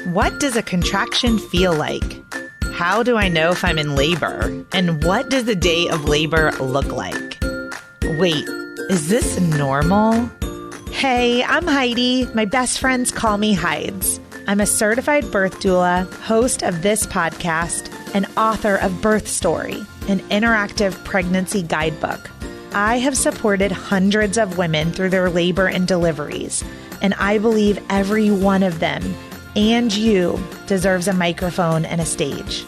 What does a contraction feel like? How do I know if I'm in labor? And what does the day of labor look like? Wait, is this normal? Hey, I'm Heidi. My best friends call me Hides. I'm a certified birth doula, host of this podcast, and author of Birth Story, an interactive pregnancy guidebook. I have supported hundreds of women through their labor and deliveries, and I believe every one of them and you deserves a microphone and a stage.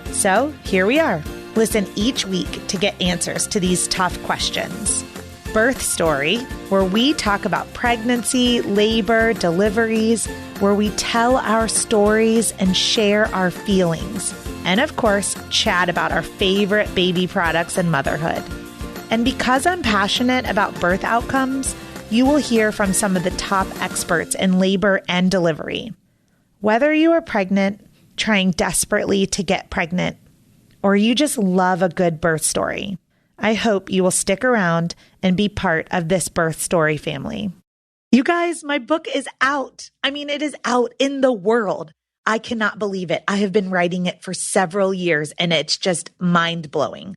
So here we are. Listen each week to get answers to these tough questions. Birth Story, where we talk about pregnancy, labor, deliveries, where we tell our stories and share our feelings. And of course, chat about our favorite baby products and motherhood. And because I'm passionate about birth outcomes, you will hear from some of the top experts in labor and delivery. Whether you are pregnant, trying desperately to get pregnant, or you just love a good birth story, I hope you will stick around and be part of this birth story family. You guys, my book is out. It is out in the world. I cannot believe it. I have been writing it for several years, and it's just mind-blowing.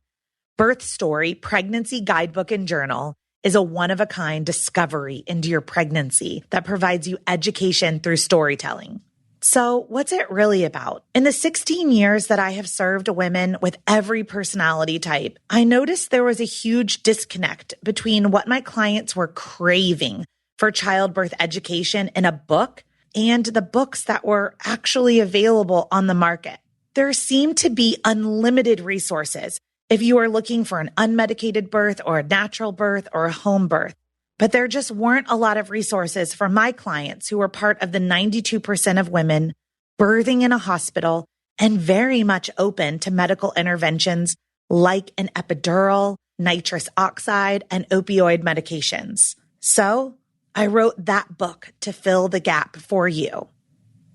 Birth Story, Pregnancy Guidebook and Journal is a one-of-a-kind discovery into your pregnancy that provides you education through storytelling. So what's it really about? In the 16 years that I have served women with every personality type, I noticed there was a huge disconnect between what my clients were craving for childbirth education in a book and the books that were actually available on the market. There seemed to be unlimited resources if you are looking for an unmedicated birth or a natural birth or a home birth. But there just weren't a lot of resources for my clients who were part of the 92% of women birthing in a hospital and very much open to medical interventions like an epidural, nitrous oxide, and opioid medications. So I wrote that book to fill the gap for you.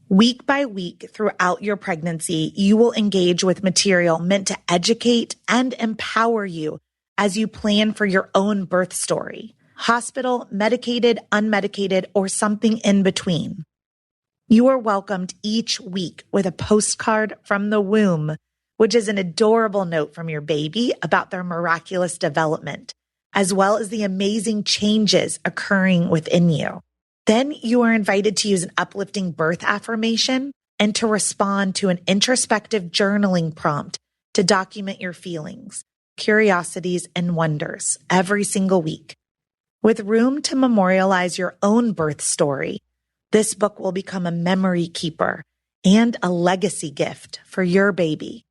Week by week throughout your pregnancy, you will engage with material meant to educate and empower you as you plan for your own birth story. Hospital, medicated, unmedicated, or something in between. You are welcomed each week with a postcard from the womb, which is an adorable note from your baby about their miraculous development, as well as the amazing changes occurring within you. Then you are invited to use an uplifting birth affirmation and to respond to an introspective journaling prompt to document your feelings, curiosities, and wonders every single week. With room to memorialize your own birth story, this book will become a memory keeper and a legacy gift for your baby.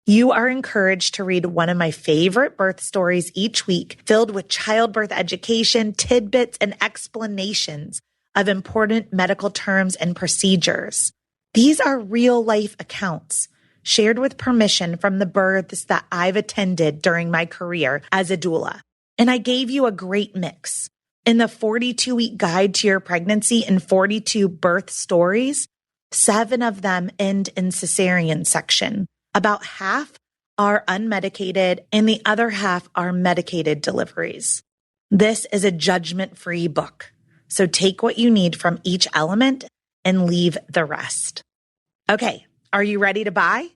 You are encouraged to read one of my favorite birth stories each week, filled with childbirth education, tidbits, and explanations of important medical terms and procedures. These are real-life accounts shared with permission from the births that I've attended during my career as a doula. And I gave you a great mix. In the 42-week guide to your pregnancy and 42 birth stories, 7 of them end in cesarean section. About half are unmedicated and the other half are medicated deliveries. This is a judgment-free book. So take what you need from each element and leave the rest. Okay, are you ready to buy?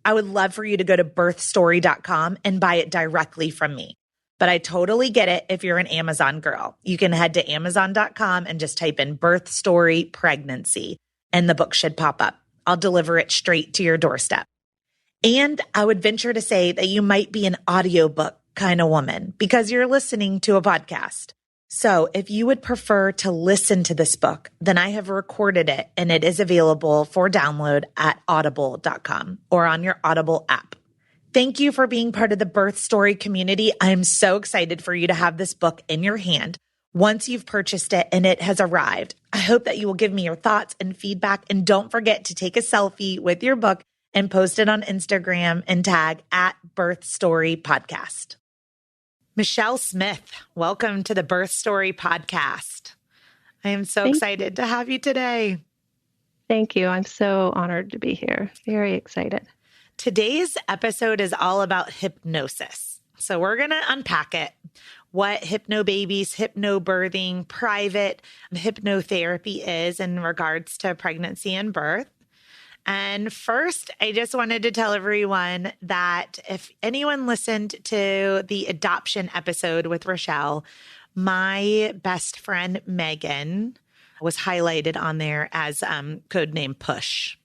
I would love for you to go to birthstory.com and buy it directly from me. But I totally get it if you're an Amazon girl. You can head to amazon.com and just type in Birth Story Pregnancy, and the book should pop up. I'll deliver it straight to your doorstep. And I would venture to say that you might be an audiobook kind of woman because you're listening to a podcast. So if you would prefer to listen to this book, then I have recorded it and it is available for download at audible.com or on your Audible app. Thank you for being part of the Birth Story community. I am so excited for you to have this book in your hand once you've purchased it and it has arrived. I hope that you will give me your thoughts and feedback, and don't forget to take a selfie with your book and post it on Instagram and tag at Birth Story Podcast. Michelle Smith, welcome to the Birth Story Podcast. I am so excited to have you today. Thank you. I'm so honored to be here. Very excited. Today's episode is all about hypnosis. So we're going to unpack it. what Hypnobabies, hypnobirthing, private hypnotherapy is in regards to pregnancy and birth. And first, I just wanted to tell everyone that if anyone listened to the adoption episode with Rochelle, my best friend Megan was highlighted on there as codename Push.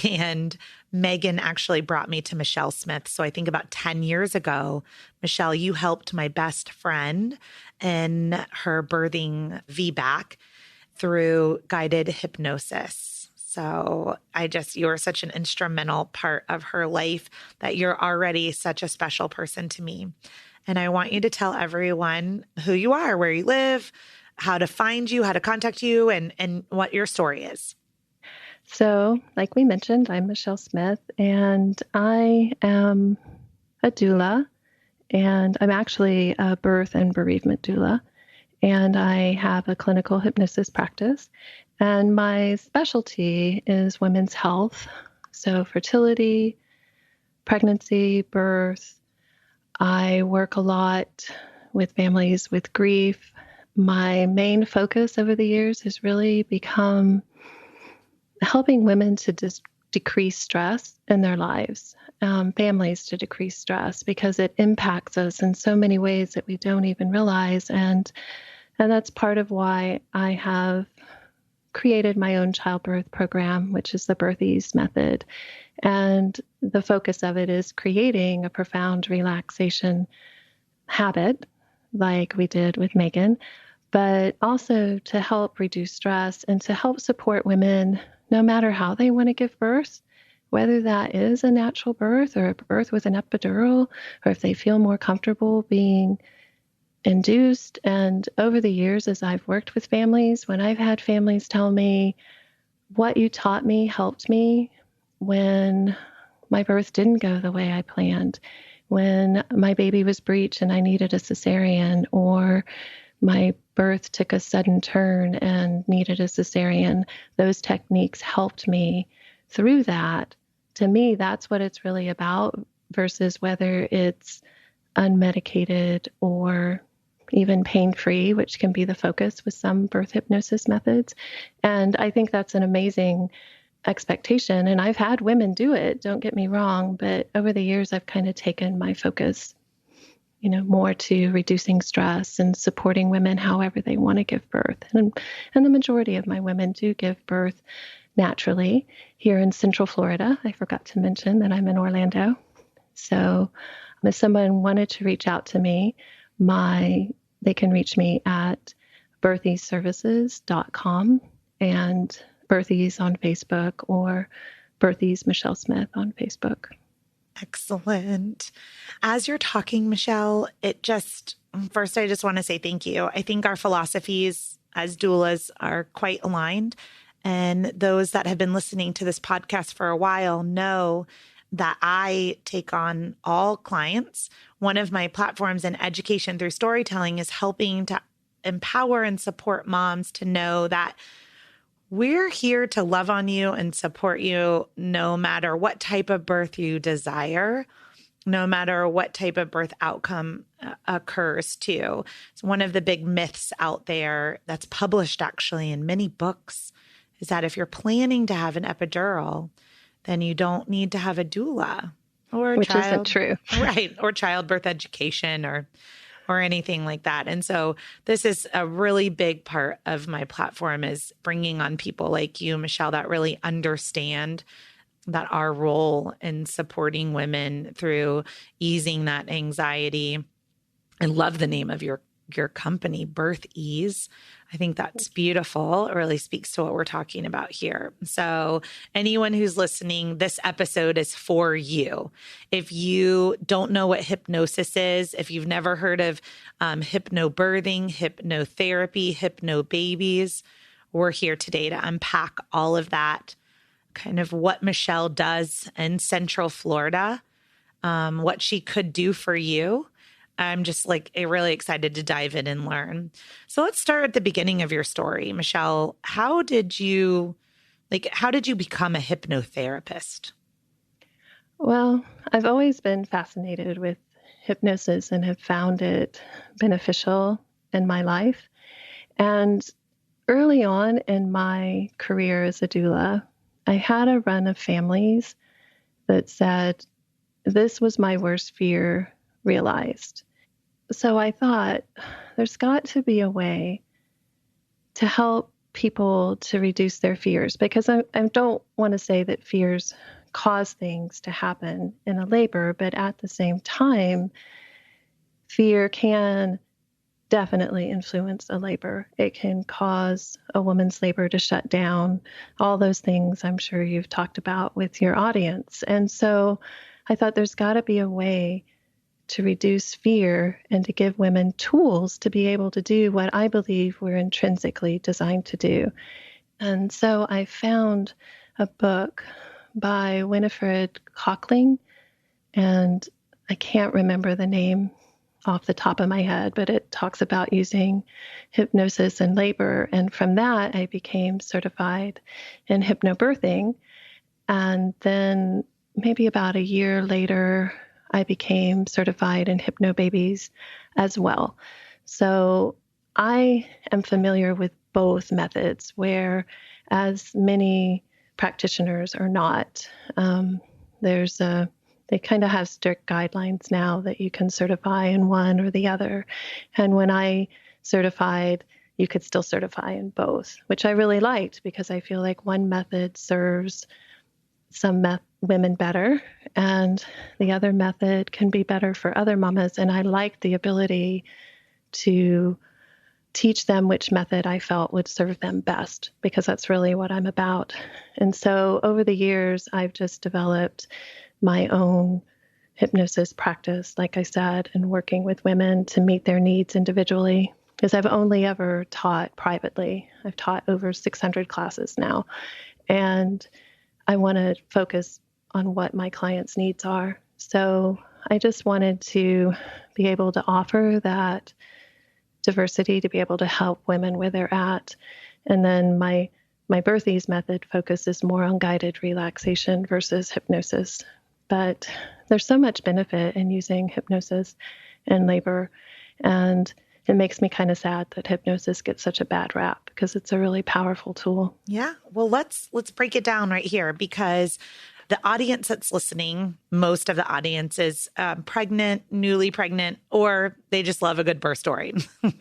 And Megan actually brought me to Michelle Smith. So I think about 10 years ago, Michelle, you helped my best friend in her birthing VBAC through guided hypnosis. So you're such an instrumental part of her life that you're already such a special person to me. And I want you to tell everyone who you are, where you live, how to find you, how to contact you, and what your story is. So, like we mentioned, I'm Michelle Smith, and I am a doula, and I'm actually a birth and bereavement doula, and I have a clinical hypnosis practice, and my specialty is women's health, so fertility, pregnancy, birth. I work a lot with families with grief. My main focus over the years has really become helping women to decrease stress in their lives, families to decrease stress, because it impacts us in so many ways that we don't even realize. And that's part of why I have created my own childbirth program, which is the Birth Ease method. And the focus of it is creating a profound relaxation habit, like we did with Megan, but also to help reduce stress and to help support women no matter how they want to give birth, whether that is a natural birth or a birth with an epidural, or if they feel more comfortable being induced. And over the years, as I've worked with families, when I've had families tell me, what you taught me helped me when my birth didn't go the way I planned, when my baby was breech and I needed a cesarean, or my birth took a sudden turn and needed a cesarean, those techniques helped me through that. To me, that's what it's really about, versus whether it's unmedicated or even pain-free, which can be the focus with some birth hypnosis methods. And I think that's an amazing expectation. And I've had women do it, don't get me wrong, but over the years, I've kind of taken my focus more to reducing stress and supporting women however they want to give birth. And the majority of my women do give birth naturally here in Central Florida. I forgot to mention that I'm in Orlando. So if someone wanted to reach out to me, they can reach me at birtheaseservices.com and Birthies on Facebook, or Birthies Michelle Smith on Facebook. Excellent. As you're talking, Michelle, first, I just want to say thank you. I think our philosophies as doulas are quite aligned. And those that have been listening to this podcast for a while know that I take on all clients. One of my platforms in education through storytelling is helping to empower and support moms to know that we're here to love on you and support you no matter what type of birth you desire, no matter what type of birth outcome occurs too. It's one of the big myths out there that's published actually in many books is that if you're planning to have an epidural, then you don't need to have a doula Which isn't true. Right. Or childbirth education or anything like that. And so this is a really big part of my platform, is bringing on people like you, Michelle, that really understand that our role in supporting women through easing that anxiety. I love the name of your company, Birth Ease. I think that's beautiful. It really speaks to what we're talking about here. So anyone who's listening, this episode is for you. If you don't know what hypnosis is, if you've never heard of hypnobirthing, hypnotherapy, hypnobabies, we're here today to unpack all of that, kind of what Michelle does in Central Florida, what she could do for you. I'm just really excited to dive in and learn. So let's start at the beginning of your story, Michelle. How did you become a hypnotherapist? Well, I've always been fascinated with hypnosis and have found it beneficial in my life. And early on in my career as a doula, I had a run of families that said, this was my worst fear realized. So I thought, there's got to be a way to help people to reduce their fears, because I don't want to say that fears cause things to happen in a labor, but at the same time, fear can definitely influence a labor. It can cause a woman's labor to shut down, all those things I'm sure you've talked about with your audience. And so I thought there's got to be a way to reduce fear and to give women tools to be able to do what I believe we're intrinsically designed to do. And so I found a book by Winifred Cockling, and I can't remember the name off the top of my head, but it talks about using hypnosis in labor. And from that, I became certified in hypnobirthing. And then maybe about a year later, I became certified in Hypnobabies as well. So I am familiar with both methods, where as many practitioners are not. They kind of have strict guidelines now that you can certify in one or the other. And when I certified, you could still certify in both, which I really liked, because I feel like one method serves some women better, and the other method can be better for other mamas. And I liked the ability to teach them which method I felt would serve them best, because that's really what I'm about. And so over the years, I've just developed my own hypnosis practice, like I said, and working with women to meet their needs individually, because I've only ever taught privately. I've taught over 600 classes now, and I want to focus on what my clients' needs are. So I just wanted to be able to offer that diversity, to be able to help women where they're at. And then my Birthies method focuses more on guided relaxation versus hypnosis. But there's so much benefit in using hypnosis in labor. And it makes me kind of sad that hypnosis gets such a bad rap, because it's a really powerful tool. Yeah. Well, let's break it down right here, because the audience that's listening, most of the audience is pregnant, newly pregnant, or they just love a good birth story.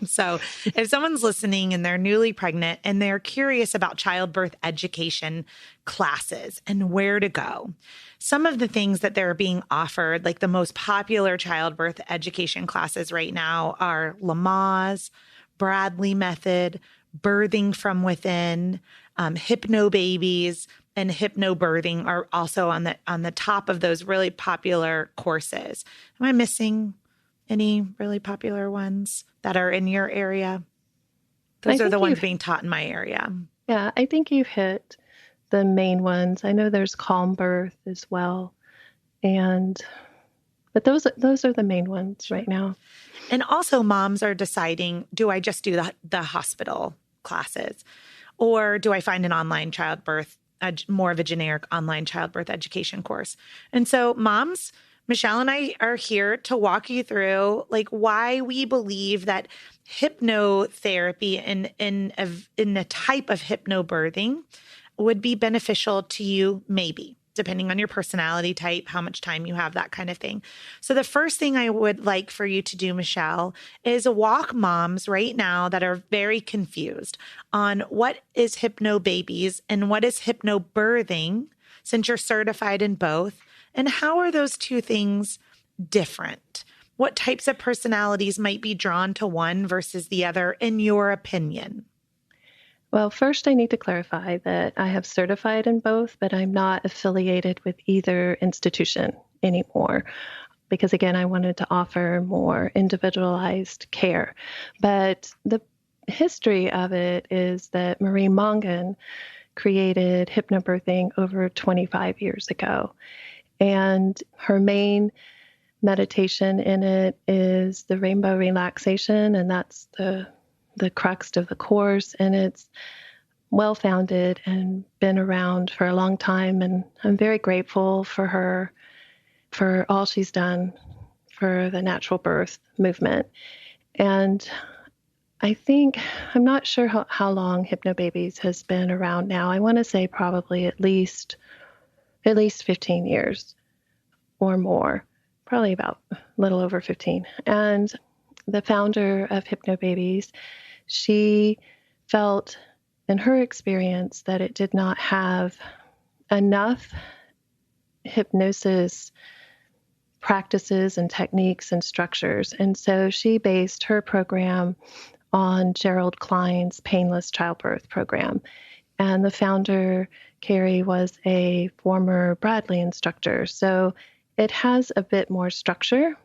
So if someone's listening and they're newly pregnant and they're curious about childbirth education classes and where to go, some of the things that they're being offered, like the most popular childbirth education classes right now, are Lamaze, Bradley Method, Birthing from Within, Hypnobabies, and Hypnobirthing are also on the top of those really popular courses. Am I missing any really popular ones that are in your area? Those are the ones being taught in my area. Yeah, I think you've hit the main ones. I know there's Calm Birth as well. But those are the main ones right now. And also moms are deciding, do I just do the hospital classes, or do I find an online childbirth, more of a generic online childbirth education course? And so moms, Michelle and I are here to walk you through like why we believe that hypnotherapy in a type of hypnobirthing would be beneficial to you, maybe, depending on your personality type, how much time you have, that kind of thing. So the first thing I would like for you to do, Michelle, is walk moms right now that are very confused on what is Hypnobabies and what is Hypnobirthing, since you're certified in both, and how are those two things different? What types of personalities might be drawn to one versus the other, in your opinion? Well, first, I need to clarify that I have certified in both, but I'm not affiliated with either institution anymore, because, again, I wanted to offer more individualized care. But the history of it is that Marie Mongan created hypnobirthing over 25 years ago. And her main meditation in it is the rainbow relaxation, and that's the crux of the course, and it's well-founded and been around for a long time. And I'm very grateful for her, for all she's done for the natural birth movement. And I'm not sure how long Hypnobabies has been around now. I want to say probably at least 15 years or more, probably about a little over 15. And the founder of Hypnobabies, she felt in her experience that it did not have enough hypnosis practices and techniques and structures. And so she based her program on Gerald Klein's painless childbirth program. And the founder, Carrie, was a former Bradley instructor. So it has a bit more structure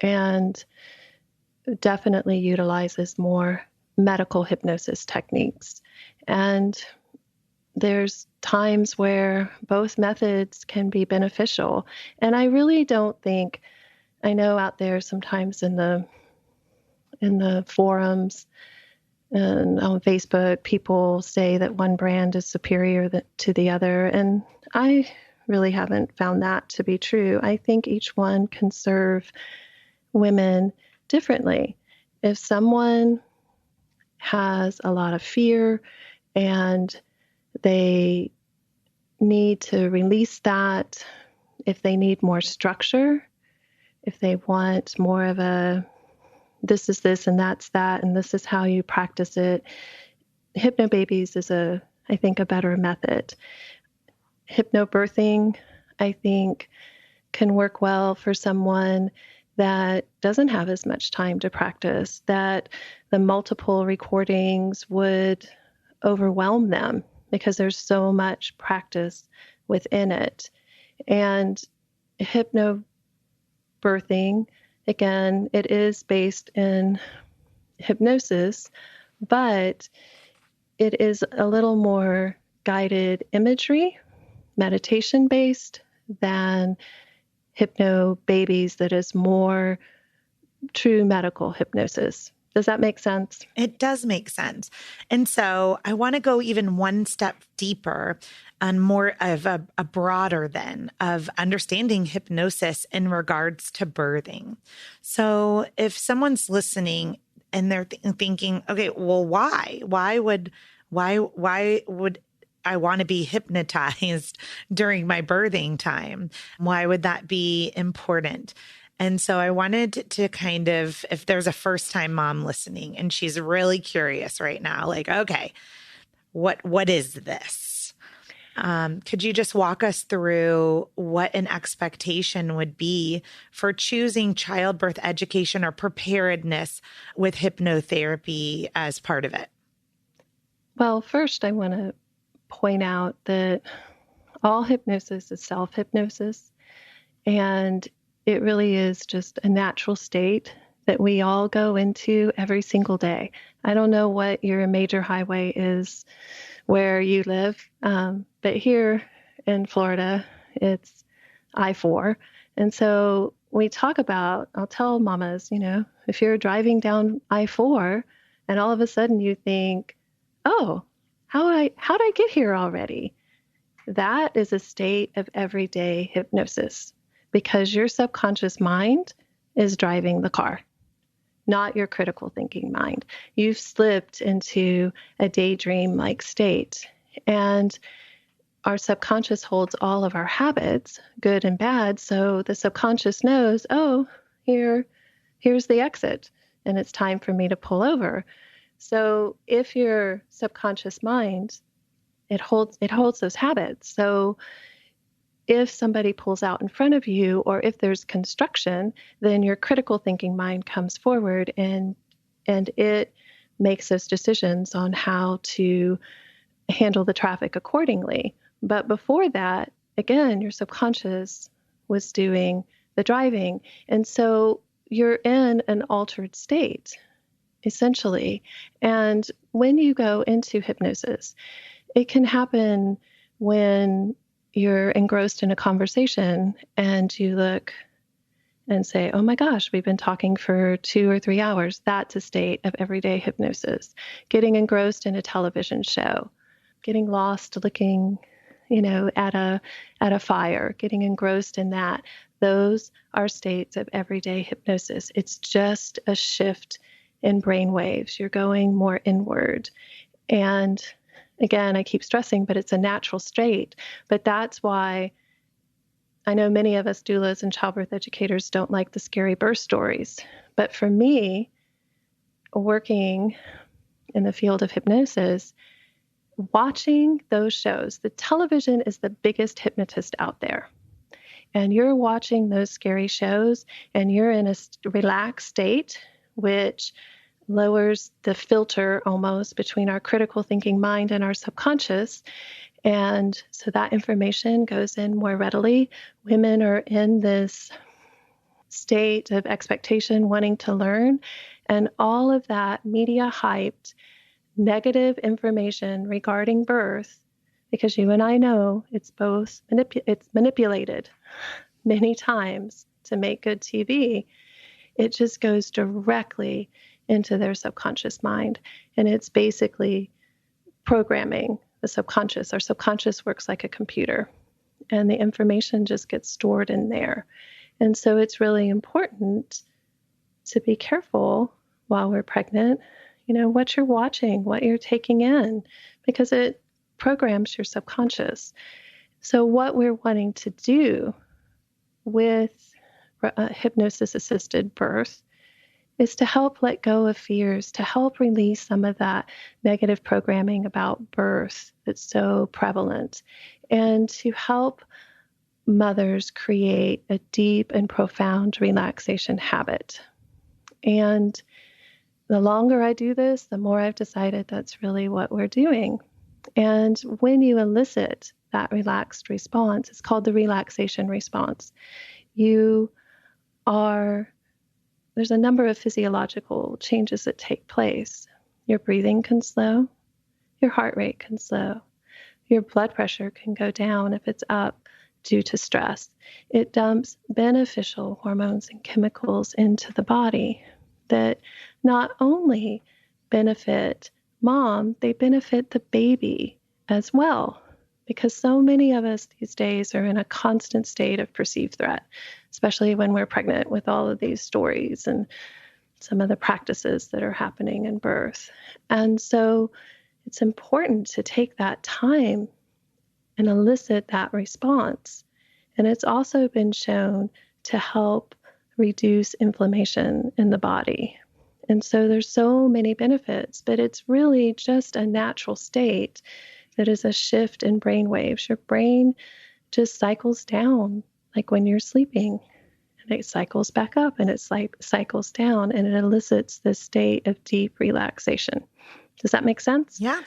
and definitely utilizes more medical hypnosis techniques. And there's times where both methods can be beneficial. And I really don't think, I know out there sometimes in the forums and on Facebook, people say that one brand is superior to the other. And I really haven't found that to be true. I think each one can serve women differently. If someone has a lot of fear and they need to release that, if they need more structure, if they want more of a this is this and that's that, and this is how you practice it, Hypnobabies is I think, a better method. Hypnobirthing, I think, can work well for someone that doesn't have as much time to practice, that the multiple recordings would overwhelm them because there's so much practice within it. And hypnobirthing, again, it is based in hypnosis, but it is a little more guided imagery, meditation based than Hypnobabies that is more true medical hypnosis. Does that make sense? It does make sense. And so I want to go even one step deeper on more of a broader then of understanding hypnosis in regards to birthing. So if someone's listening and they're thinking, okay, well, why would I want to be hypnotized during my birthing time? Why would that be important? And so I wanted to kind of, if there's a first time mom listening and she's really curious right now, like, okay, what is this? Could you just walk us through what an expectation would be for choosing childbirth education or preparedness with hypnotherapy as part of it? Well, first, I want to point out that all hypnosis is self-hypnosis, and it really is just a natural state that we all go into every single day. I don't know what your major highway is where you live, but here in Florida, it's I-4. And so we talk about, I'll tell mamas, if you're driving down I-4 and all of a sudden you think, oh, how'd I get here already? That is a state of everyday hypnosis because your subconscious mind is driving the car, not your critical thinking mind. You've slipped into a daydream-like state. And our subconscious holds all of our habits, good and bad. So the subconscious knows, oh, here's the exit, and it's time for me to pull over. So if your subconscious mind, it holds those habits. So if somebody pulls out in front of you, or if there's construction, then your critical thinking mind comes forward and it makes those decisions on how to handle the traffic accordingly. But before that, again, your subconscious was doing the driving. And so you're in an altered state, essentially. And when you go into hypnosis, it can happen when you're engrossed in a conversation and you look and say, oh my gosh, we've been talking for 2 or 3 hours. That's a state of everyday hypnosis. Getting engrossed in a television show, getting lost looking, at a fire, getting engrossed in that. those are states of everyday hypnosis. It's just a shift in brain waves. You're going more inward. And again, I keep stressing, but it's a natural state. But that's why I know many of us doulas and childbirth educators don't like the scary birth stories. But for me, working in the field of hypnosis, watching those shows, the television is the biggest hypnotist out there. And you're watching those scary shows and you're in a relaxed state, which lowers the filter almost between our critical thinking mind and our subconscious. And so that information goes in more readily. Women are in this state of expectation, wanting to learn. And all of that media hyped negative information regarding birth, because you and I know it's both it's manipulated many times to make good TV. It just goes directly into their subconscious mind. And it's basically programming the subconscious. Our subconscious works like a computer, and the information just gets stored in there. And so it's really important to be careful while we're pregnant, what you're watching, what you're taking in, because it programs your subconscious. So what we're wanting to do with hypnosis-assisted birth is to help let go of fears, to help release some of that negative programming about birth that's so prevalent, and to help mothers create a deep and profound relaxation habit. And the longer I do this, the more I've decided that's really what we're doing. And when you elicit that relaxed response, it's called the relaxation response. There's a number of physiological changes that take place. Your breathing can slow, your heart rate can slow, your blood pressure can go down if it's up due to stress. It dumps beneficial hormones and chemicals into the body that not only benefit mom, they benefit the baby as well. Because so many of us these days are in a constant state of perceived threat, especially when we're pregnant, with all of these stories and some of the practices that are happening in birth. And so it's important to take that time and elicit that response. And it's also been shown to help reduce inflammation in the body. And so there's so many benefits, but it's really just a natural state that is a shift in brain waves. Your brain just cycles down like when you're sleeping, and it cycles back up and it cycles down, and it elicits this state of deep relaxation. Does that make sense? Yeah.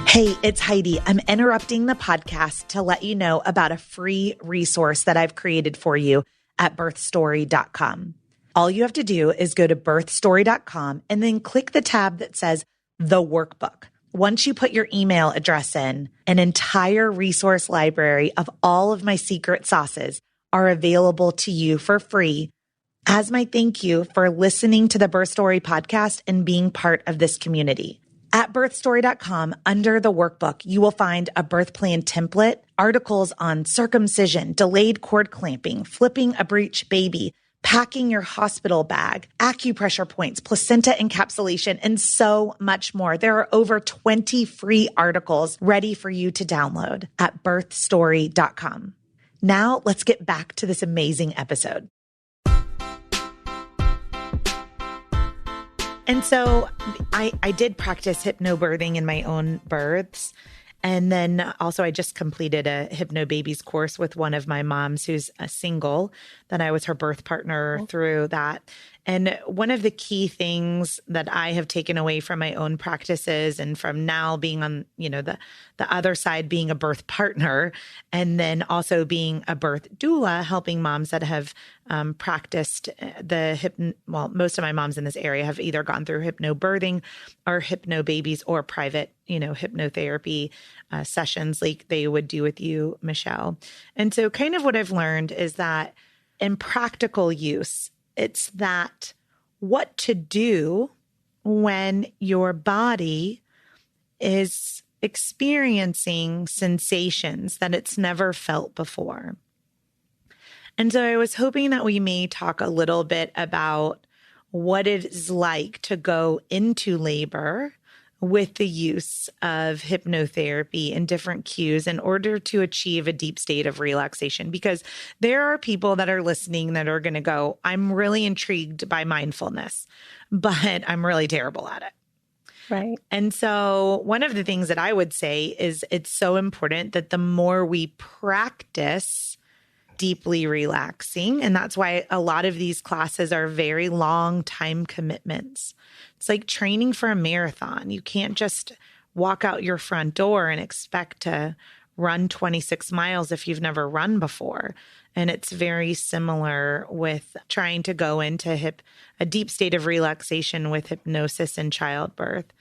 Hey, it's Heidi. I'm interrupting the podcast to let you know about a free resource that I've created for you at birthstory.com. All you have to do is go to birthstory.com and then click the tab that says The Workbook. Once you put your email address in, an entire resource library of all of my secret sauces are available to you for free as my thank you for listening to the Birth Story podcast and being part of this community. At birthstory.com, under the workbook, you will find a birth plan template, articles on circumcision, delayed cord clamping, flipping a breech baby, packing your hospital bag, acupressure points, placenta encapsulation, and so much more. There are over 20 free articles ready for you to download at birthstory.com. Now let's get back to this amazing episode. And so I did practice hypnobirthing in my own births. And then also I just completed a Hypnobabies course with one of my moms who's a single, that I was her birth partner through that. And one of the key things that I have taken away from my own practices, and from now being on, the other side, being a birth partner, and then also being a birth doula, helping moms that have practiced most of my moms in this area have either gone through hypnobirthing or Hypnobabies or private, hypnotherapy sessions like they would do with you, Michelle. And so kind of what I've learned is that in practical use, it's that what to do when your body is experiencing sensations that it's never felt before. And so I was hoping that we may talk a little bit about what it is like to go into labor with the use of hypnotherapy and different cues in order to achieve a deep state of relaxation. Because there are people that are listening that are going to go, I'm really intrigued by mindfulness, but I'm really terrible at it. Right. And so one of the things that I would say is it's so important that the more we practice deeply relaxing, and that's why a lot of these classes are very long time commitments. It's like training for a marathon. You can't just walk out your front door and expect to run 26 miles if you've never run before. And it's very similar with trying to go into a deep state of relaxation with hypnosis in childbirth.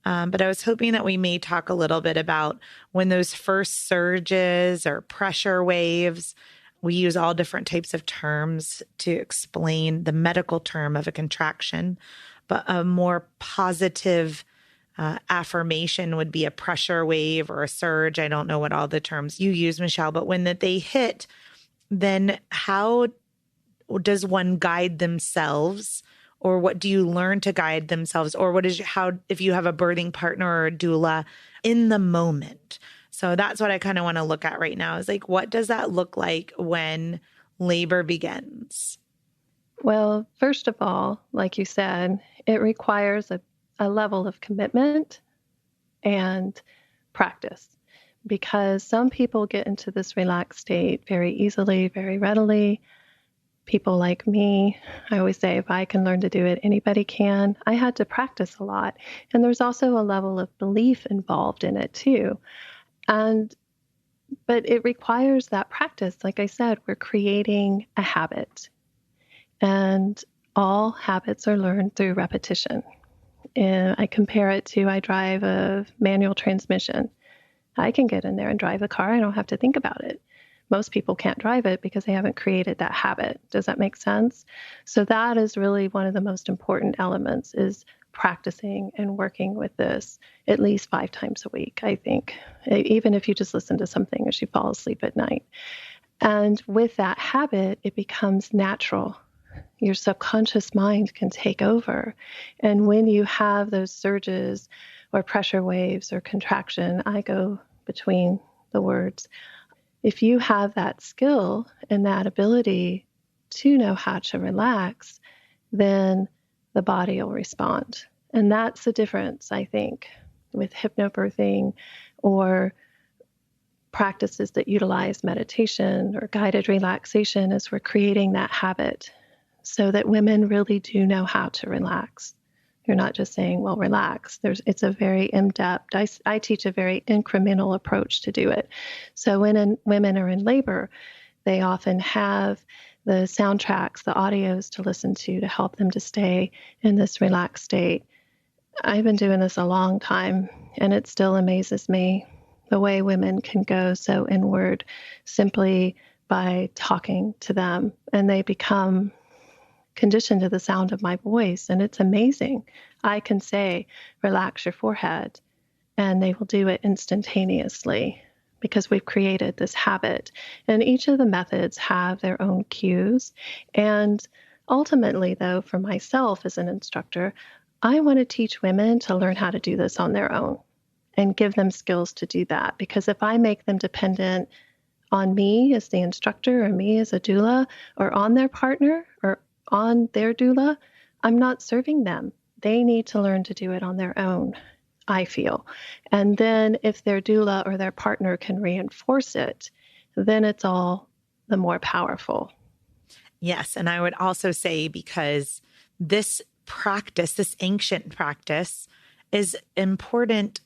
But I was hoping that we may talk a little bit about when those first surges or pressure waves. We use all different types of terms to explain the medical term of a contraction, but a more positive affirmation would be a pressure wave or a surge. I don't know what all the terms you use, Michelle, but when they hit, then how does one guide themselves, or what do you learn to guide themselves, or if you have a birthing partner or a doula in the moment? So that's what I kind of want to look at right now is like, what does that look like when labor begins? Well, first of all, like you said, it requires a level of commitment and practice, because some people get into this relaxed state very easily, very readily. People like me, I always say, if I can learn to do it, anybody can. I had to practice a lot. And there's also a level of belief involved in it too. But it requires that practice. Like I said, we're creating a habit, and all habits are learned through repetition. And I compare it to, I drive a manual transmission. I can get in there and drive a car. I don't have to think about it. Most people can't drive it because they haven't created that habit. Does that make sense? So that is really one of the most important elements, is practicing and working with this at least 5 times a week, I think, even if you just listen to something as you fall asleep at night. And with that habit, it becomes natural. Your subconscious mind can take over. And when you have those surges or pressure waves or contraction, I go between the words. If you have that skill and that ability to know how to relax, then the body will respond. And that's the difference, I think, with hypnobirthing or practices that utilize meditation or guided relaxation, is we're creating that habit so that women really do know how to relax. You're not just saying, well, relax. It's a very in-depth, I teach a very incremental approach to do it. So when women are in labor, they often have the soundtracks, the audios to listen to help them to stay in this relaxed state. I've been doing this a long time, and it still amazes me the way women can go so inward simply by talking to them, and they become conditioned to the sound of my voice, and it's amazing. I can say, relax your forehead, and they will do it instantaneously because we've created this habit. And each of the methods have their own cues. And ultimately, though, for myself as an instructor, I want to teach women to learn how to do this on their own and give them skills to do that. Because if I make them dependent on me as the instructor or me as a doula or on their partner or on their doula, I'm not serving them. They need to learn to do it on their own, I feel. And then if their doula or their partner can reinforce it, then it's all the more powerful. Yes. And I would also say, because this practice, this ancient practice, is important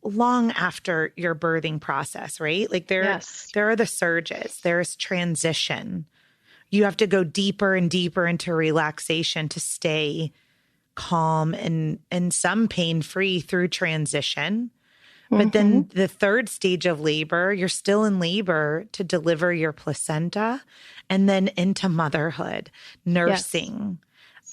long after your birthing process, right? Like there are the surges, there's transition. You have to go deeper and deeper into relaxation to stay calm and some pain-free through transition. But then the third stage of labor, you're still in labor to deliver your placenta, and then into motherhood, nursing.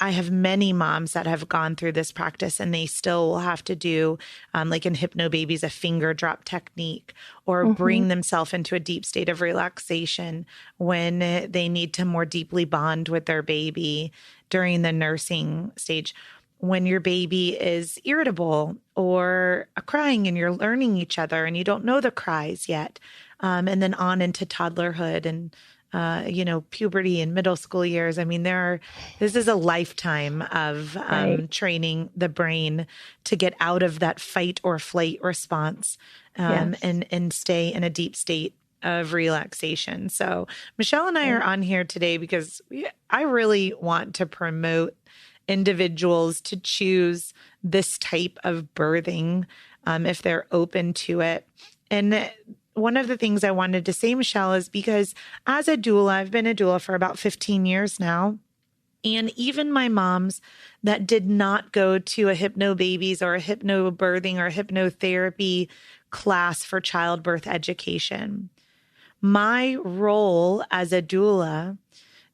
I have many moms that have gone through this practice and they still will have to do, like in Hypnobabies, a finger drop technique or Mm-hmm. bring themselves into a deep state of relaxation when they need to more deeply bond with their baby during the nursing stage. When your baby is irritable or crying and you're learning each other and you don't know the cries yet, and then on into toddlerhood and puberty and middle school years. I mean, this is a lifetime of Right. training the brain to get out of that fight or flight response, Yes. and stay in a deep state of relaxation. So Michelle and I are Right. on here today because I really want to promote individuals to choose this type of birthing, if they're open to it. And one of the things I wanted to say, Michelle, is because as a doula, I've been a doula for about 15 years now. And even my moms that did not go to a Hypnobabies or a Hypnobirthing or a hypnotherapy class for childbirth education, my role as a doula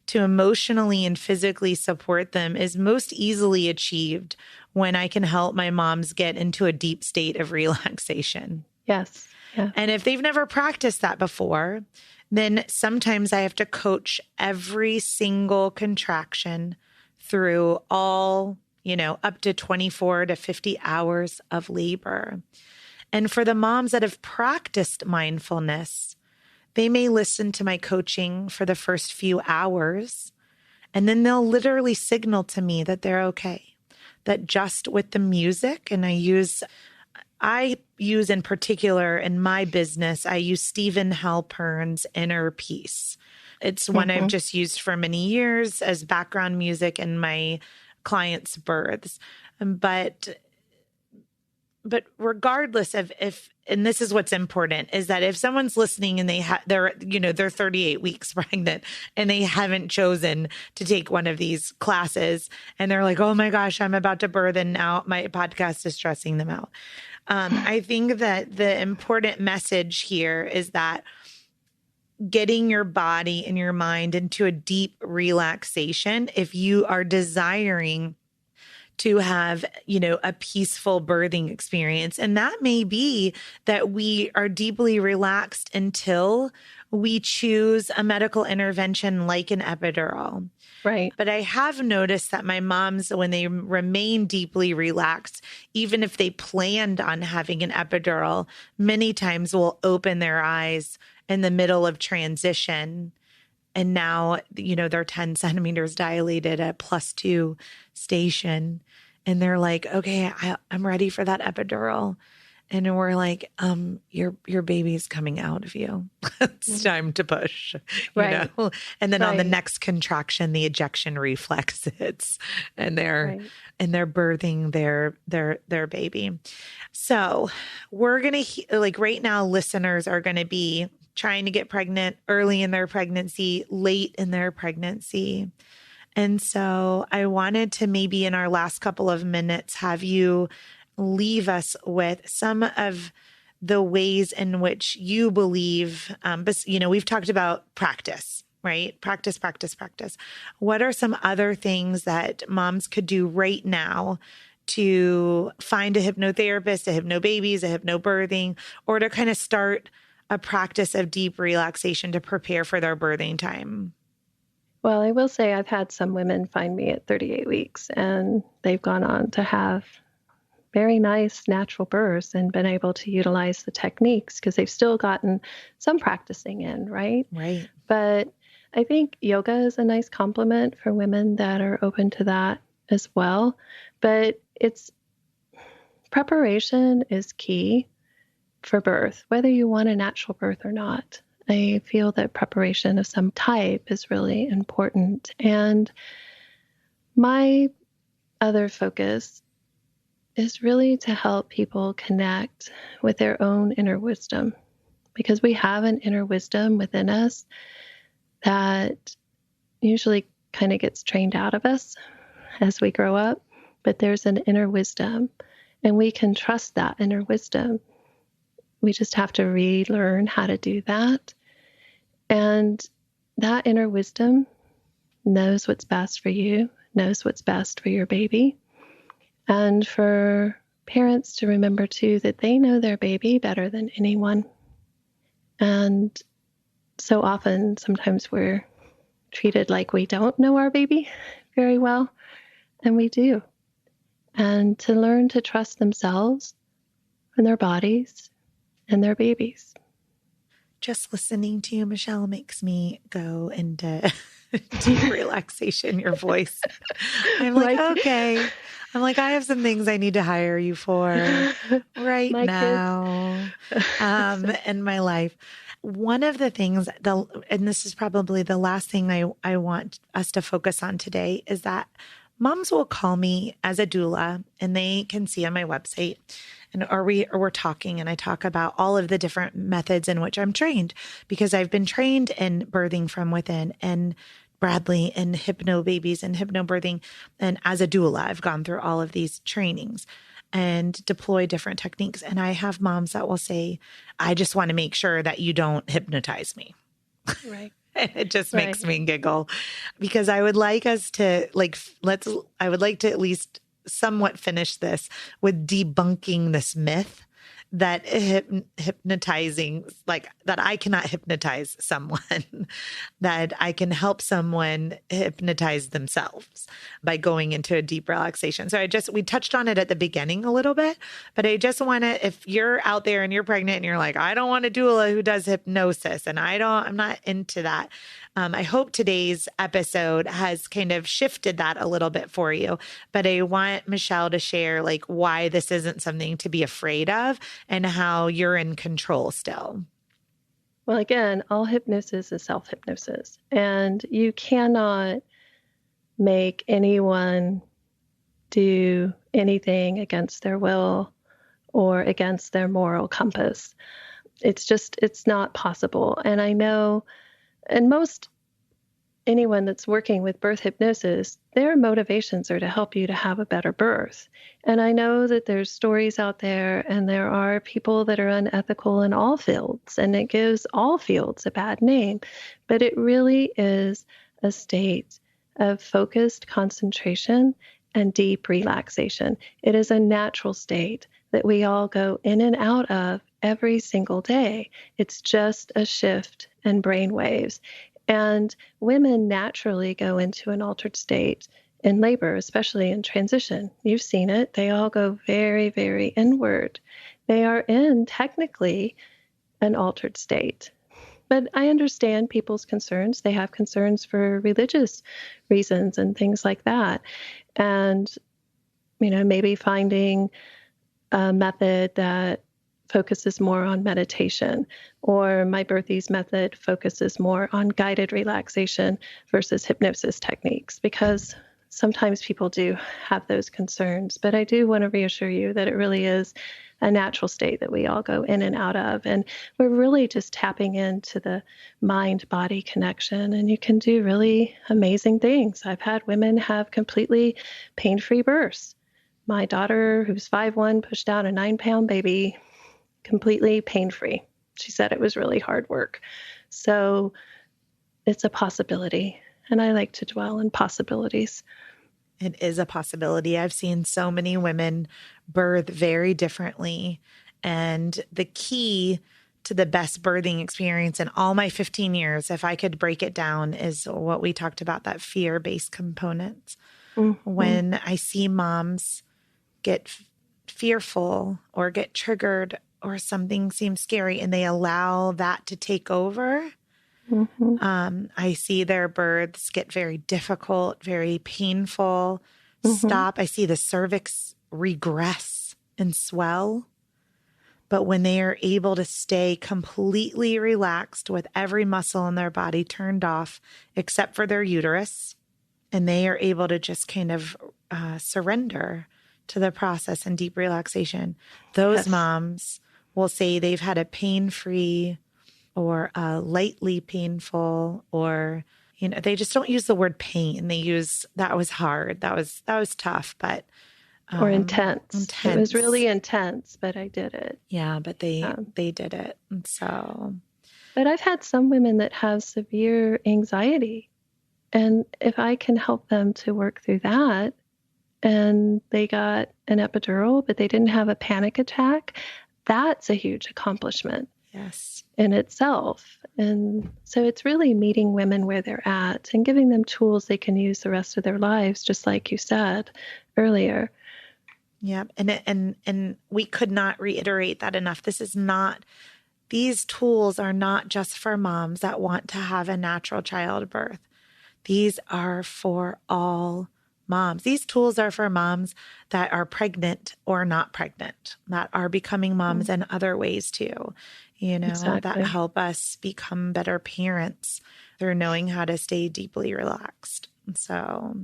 to emotionally and physically support them is most easily achieved when I can help my moms get into a deep state of relaxation. Yes. Yeah. And if they've never practiced that before, then sometimes I have to coach every single contraction through all, up to 24 to 50 hours of labor. And for the moms that have practiced mindfulness, they may listen to my coaching for the first few hours, and then they'll literally signal to me that they're okay. That just with the music, and I use in particular in my business, I use Stephen Halpern's Inner Peace. It's one I've Mm-hmm. just used for many years as background music in my clients' births. But regardless of if, and this is what's important, is that if someone's listening and they're 38 weeks pregnant and they haven't chosen to take one of these classes and they're like, oh my gosh, I'm about to birth and now my podcast is stressing them out. I think that the important message here is that getting your body and your mind into a deep relaxation, if you are desiring to have, a peaceful birthing experience. And that may be that we are deeply relaxed until we choose a medical intervention like an epidural. Right. But I have noticed that my moms, when they remain deeply relaxed, even if they planned on having an epidural, many times will open their eyes in the middle of transition. And now, they're 10 centimeters dilated at +2 station. And they're like, okay, I'm ready for that epidural. And we're like, your baby's coming out of you. It's time to push, Right. And then on the Right. next contraction, the ejection reflex hits and they're Right. birthing their baby. So we're going to, like right now, listeners are going to be trying to get pregnant early in their pregnancy, late in their pregnancy. And so I wanted to maybe in our last couple of minutes have you leave us with some of the ways in which you believe, but we've talked about practice, right? Practice, practice, practice. What are some other things that moms could do right now to find a hypnotherapist, a hypnobabies, a hypnobirthing, or to kind of start a practice of deep relaxation to prepare for their birthing time? Well, I will say I've had some women find me at 38 weeks and they've gone on to have very nice natural births and been able to utilize the techniques because they've still gotten some practicing in, right? Right. But I think yoga is a nice complement for women that are open to that as well. But preparation is key for birth, whether you want a natural birth or not. I feel that preparation of some type is really important. And my other focus is really to help people connect with their own inner wisdom, because we have an inner wisdom within us that usually kind of gets trained out of us as we grow up. But there's an inner wisdom, and we can trust that inner wisdom. We just have to relearn how to do that. And that inner wisdom knows what's best for you, knows what's best for your baby. And for parents to remember too that they know their baby better than anyone. And so often, sometimes we're treated like we don't know our baby very well, and we do. And to learn to trust themselves and their bodies and their babies. Just listening to you, Michelle, makes me go into deep relaxation, your voice. I'm like, okay. I'm like, I have some things I need to hire you for right now in my life. One of the things, and this is probably the last thing I want us to focus on today, is that moms will call me as a doula, and they can see on my website, or we're talking, and I talk about all of the different methods in which I'm trained, because I've been trained in birthing from within and Bradley and Hypnobabies and Hypnobirthing. And as a doula, I've gone through all of these trainings and deploy different techniques. And I have moms that will say, I just want to make sure that you don't hypnotize me. Right. And it just makes me giggle, because I would like us to I would like to at least somewhat finish this with debunking this myth that hypnotizing, like that I cannot hypnotize someone, that I can help someone hypnotize themselves by going into a deep relaxation. So we touched on it at the beginning a little bit, but I just want to, if you're out there and you're pregnant and you're like, I don't want a doula who does hypnosis, and I'm not into that. I hope today's episode has kind of shifted that a little bit for you, but I want Michelle to share like why this isn't something to be afraid of and how you're in control still. Well, again, all hypnosis is self-hypnosis, and you cannot make anyone do anything against their will or against their moral compass. It's not possible. And I know, and most anyone that's working with birth hypnosis, their motivations are to help you to have a better birth. And I know that there's stories out there, and there are people that are unethical in all fields, and it gives all fields a bad name. But it really is a state of focused concentration and deep relaxation. It is a natural state that we all go in and out of every single day. It's just a shift in brain waves. And women naturally go into an altered state in labor, especially in transition. You've seen it. They all go very, very inward. They are in technically an altered state. But I understand people's concerns. They have concerns for religious reasons and things like that. And, maybe finding a method that focuses more on meditation, or my Birthies method focuses more on guided relaxation versus hypnosis techniques, because sometimes people do have those concerns. But I do want to reassure you that it really is a natural state that we all go in and out of. And we're really just tapping into the mind-body connection, and you can do really amazing things. I've had women have completely pain-free births. My daughter, who's 5'1", pushed out a 9-pound baby completely pain-free. She said it was really hard work. So it's a possibility, and I like to dwell in possibilities. It is a possibility. I've seen so many women birth very differently. And the key to the best birthing experience in all my 15 years, if I could break it down, is what we talked about, that fear-based component. Mm-hmm. When I see moms get fearful or get triggered or something seems scary and they allow that to take over, I see their births get very difficult, very painful, stop. I see the cervix regress and swell. But when they are able to stay completely relaxed with every muscle in their body turned off, except for their uterus, and they are able to just kind of surrender to the process and deep relaxation, those moms will say they've had a pain-free or lightly painful, or, they just don't use the word pain. They use, that was hard. That was tough, but. Or intense. It was really intense, but I did it. Yeah, but they did it. And so. But I've had some women that have severe anxiety, And if I can help them to work through that, and they got an epidural, but they didn't have a panic attack, that's a huge accomplishment Yes. in itself. And so it's really meeting women where they're at and giving them tools they can use the rest of their lives, just like you said earlier. Yeah. And we could not reiterate that enough. These tools are not just for moms that want to have a natural childbirth. These are for all moms. These tools are for moms that are pregnant or not pregnant, that are becoming moms in other ways too, that Exactly. help us become better parents through knowing how to stay deeply relaxed. So,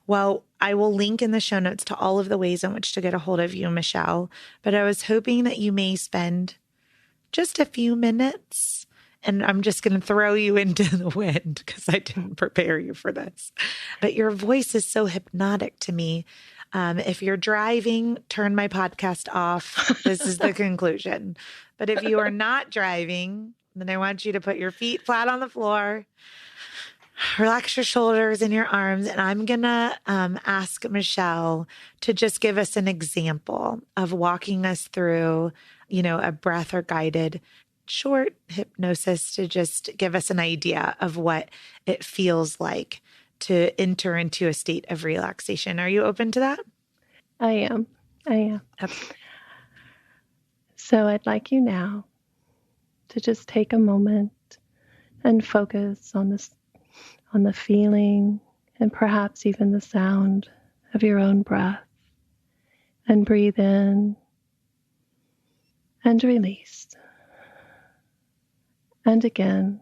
well, I will link in the show notes to all of the ways in which to get a hold of you, Michelle, but I was hoping that you may spend just a few minutes. And I'm just going to throw you into the wind because I didn't prepare you for this. But your voice is so hypnotic to me. If you're driving, turn my podcast off. This is the conclusion. But if you are not driving, then I want you to put your feet flat on the floor, relax your shoulders and your arms. And I'm going to ask Michelle to just give us an example of walking us through, a breath or guided short hypnosis to just give us an idea of what it feels like to enter into a state of relaxation. Are you open to that? I am. Okay. So I'd like you now to just take a moment and focus on the feeling and perhaps even the sound of your own breath, and breathe in and release. And again,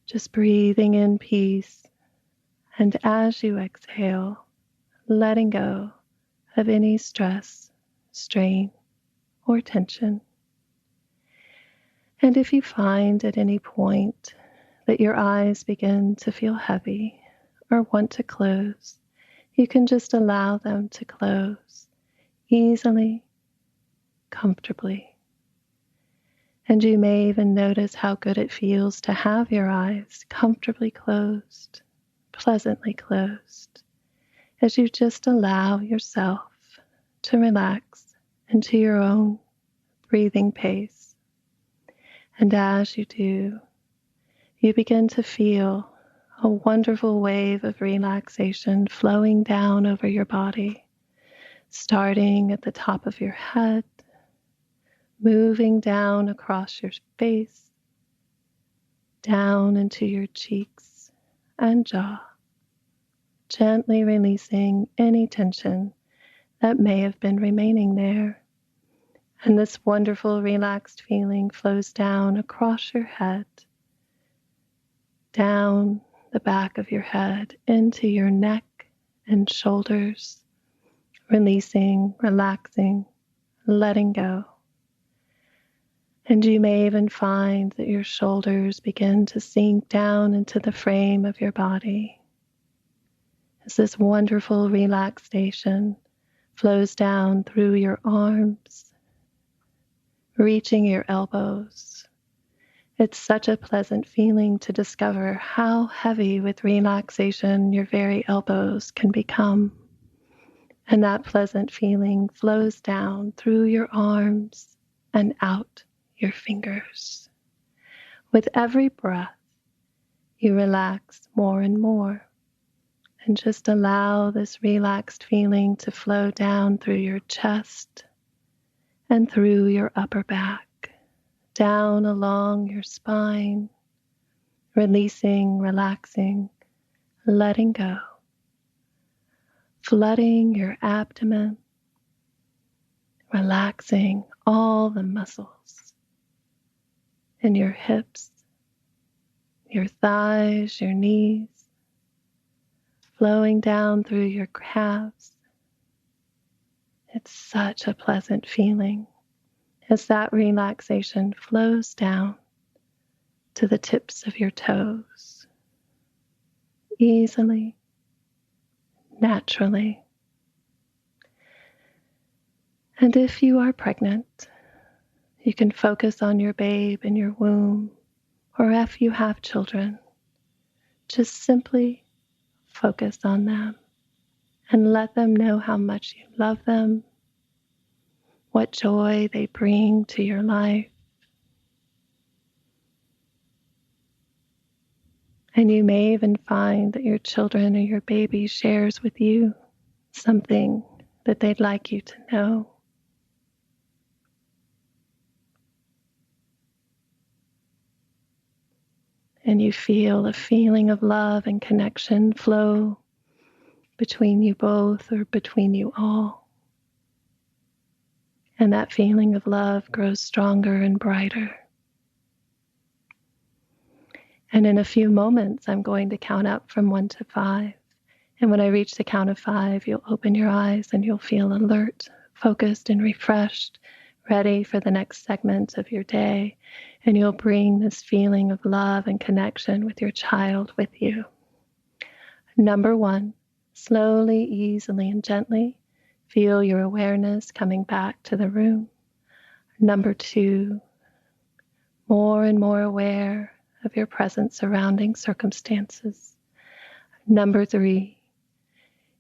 just breathing in peace, and as you exhale, letting go of any stress, strain, or tension. And if you find at any point that your eyes begin to feel heavy or want to close, you can just allow them to close easily, comfortably. And you may even notice how good it feels to have your eyes comfortably closed, pleasantly closed, as you just allow yourself to relax into your own breathing pace. And as you do, you begin to feel a wonderful wave of relaxation flowing down over your body, starting at the top of your head, moving down across your face, down into your cheeks and jaw, gently releasing any tension that may have been remaining there. And this wonderful relaxed feeling flows down across your head, down the back of your head, into your neck and shoulders, releasing, relaxing, letting go. And you may even find that your shoulders begin to sink down into the frame of your body as this wonderful relaxation flows down through your arms, reaching your elbows. It's such a pleasant feeling to discover how heavy with relaxation your very elbows can become. And that pleasant feeling flows down through your arms and out your fingers. With every breath, you relax more and more, and just allow this relaxed feeling to flow down through your chest and through your upper back, down along your spine, releasing, relaxing, letting go, flooding your abdomen, relaxing all the muscles in your hips, your thighs, your knees, flowing down through your calves. It's such a pleasant feeling as that relaxation flows down to the tips of your toes, easily, naturally. And if you are pregnant, you can focus on your babe in your womb, or if you have children, just simply focus on them and let them know how much you love them, what joy they bring to your life. And you may even find that your children or your baby shares with you something that they'd like you to know. And you feel a feeling of love and connection flow between you both or between you all. And that feeling of love grows stronger and brighter. And in a few moments, I'm going to count up from 1 to 5. And when I reach the count of 5, you'll open your eyes and you'll feel alert, focused, and refreshed, ready for the next segment of your day. And you'll bring this feeling of love and connection with your child with you. Number 1, slowly, easily, and gently feel your awareness coming back to the room. Number 2, more and more aware of your present surrounding circumstances. Number 3,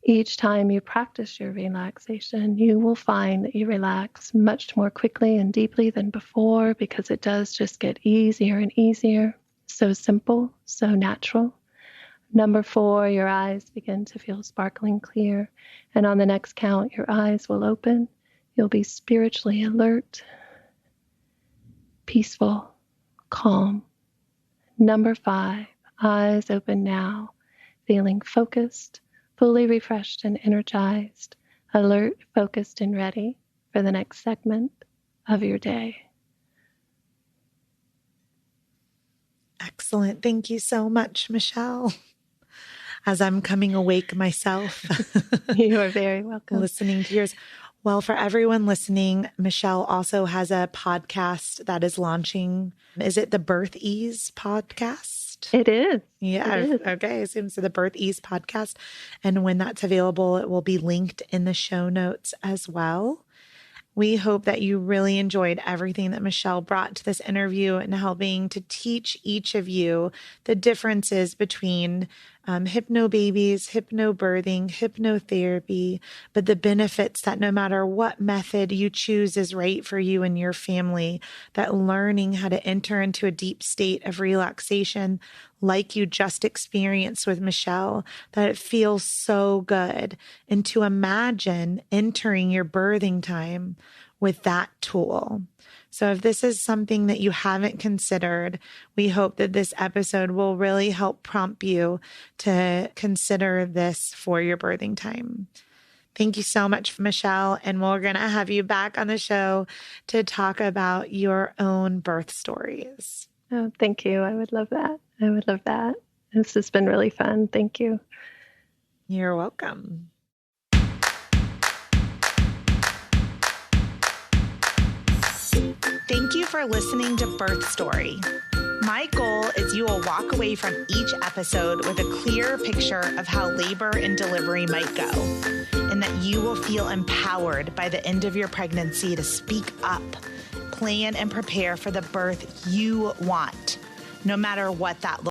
each time you practice your relaxation, you will find that you relax much more quickly and deeply than before, because it does just get easier and easier. So simple, so natural. Number 4, your eyes begin to feel sparkling clear. And on the next count, your eyes will open. You'll be spiritually alert, peaceful, calm. Number 5, eyes open now, feeling focused, fully refreshed and energized, alert, focused, and ready for the next segment of your day. Excellent. Thank you so much, Michelle. As I'm coming awake myself. You are very welcome. Listening to yours. Well, for everyone listening, Michelle also has a podcast that is launching. Is it the Birth Ease podcast? It is. Yeah. It is. Okay. I assume so. The Birth Ease podcast. And when that's available, it will be linked in the show notes as well. We hope that you really enjoyed everything that Michelle brought to this interview and helping to teach each of you the differences between hypnobabies, hypnobirthing, hypnotherapy, but the benefits that no matter what method you choose is right for you and your family, that learning how to enter into a deep state of relaxation like you just experienced with Michelle, that it feels so good. And to imagine entering your birthing time with that tool. So if this is something that you haven't considered, we hope that this episode will really help prompt you to consider this for your birthing time. Thank you so much, Michelle. And we're going to have you back on the show to talk about your own birth stories. Oh, thank you. I would love that. I would love that. This has been really fun. Thank you. You're welcome. Thank you for listening to Birth Story. My goal is you will walk away from each episode with a clear picture of how labor and delivery might go, and that you will feel empowered by the end of your pregnancy to speak up, plan, and prepare for the birth you want, no matter what that looks like.